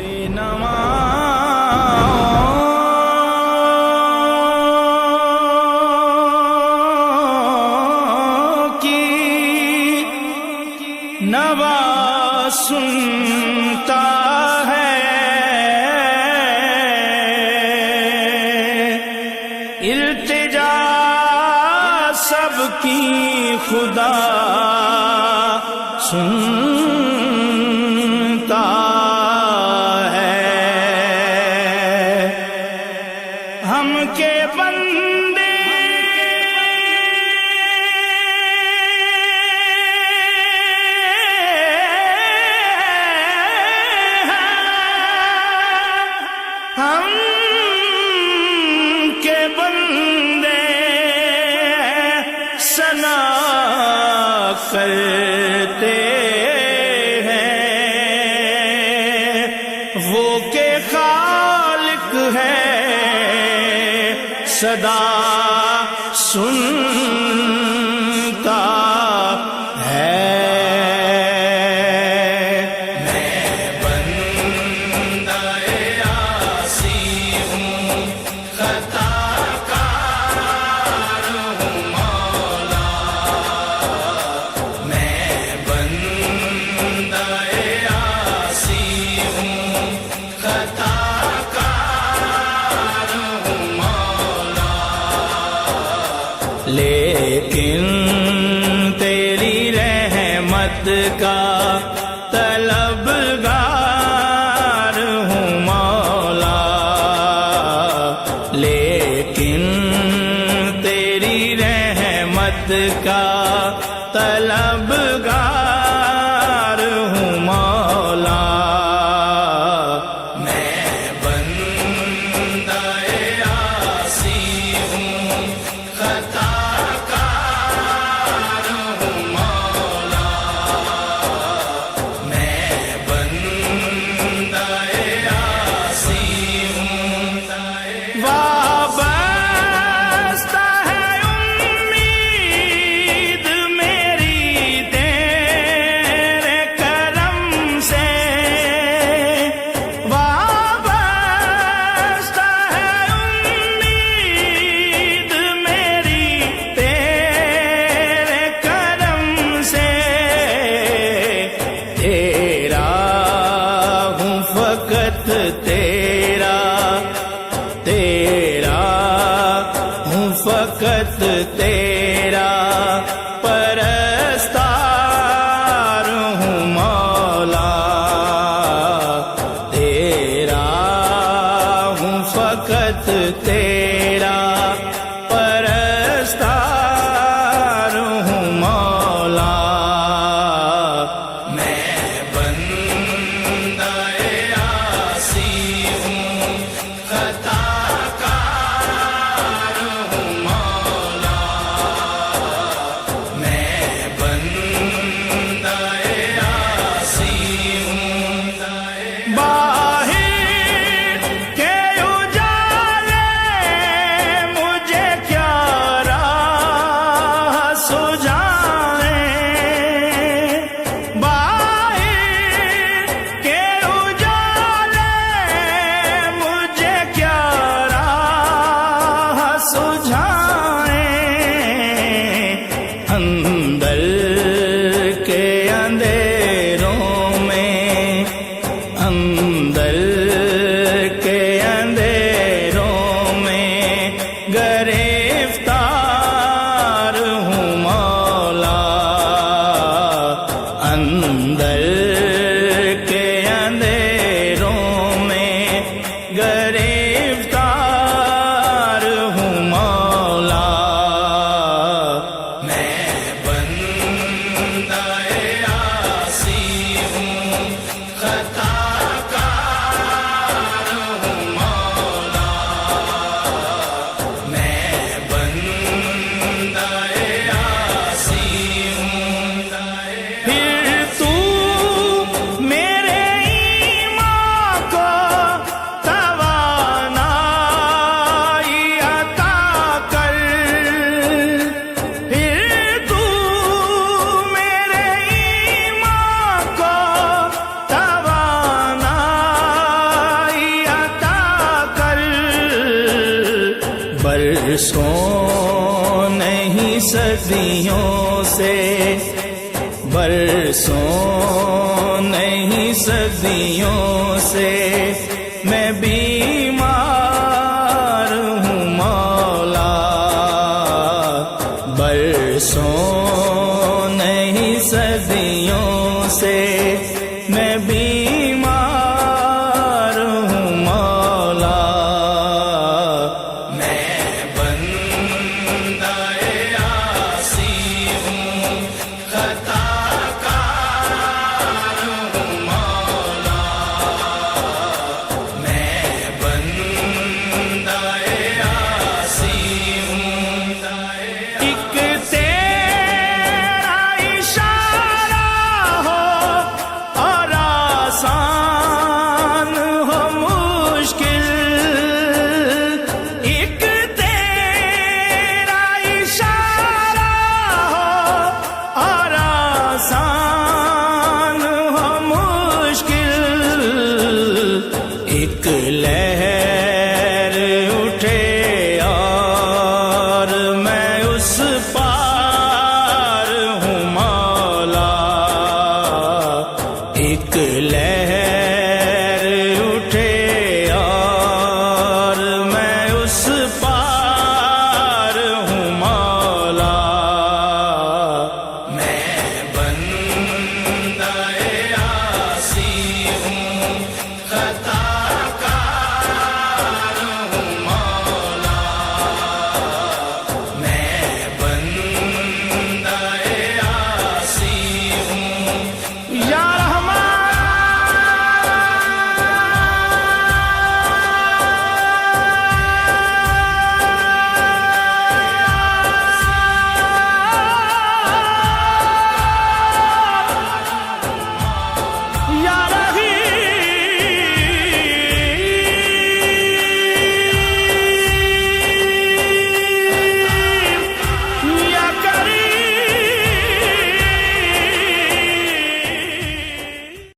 بے نوا کی نوا سنتا ہے، التجا سب کی خدا سنتا ہے، ہم کے بندے ہم کے بندے ثنا کرتے ہیں، وہ کہ خالق ہے صدا سنتا ہے۔ لیکن تیری رحمت کا طلبگار ہوں مولا، لیکن تیری رحمت کا طلبگار ہوں مولا، میں بندہ عاصی ہوں، خطا فقط تیرا پرستار ہوں مولا، تیرا ہوں فقط تیرا پرستار ہوں مولا، میں بندہ عاصی ہوں، خطا اندر کے اندھیروں میں، اندر کے اندھیروں میں گرفتار ہوں مولا، اندر کے اندھیروں میں گرفتار ہوں مولا، خطا کار برسوں نہیں صدیوں سے، برسوں نہیں صدیوں سے میں بیمار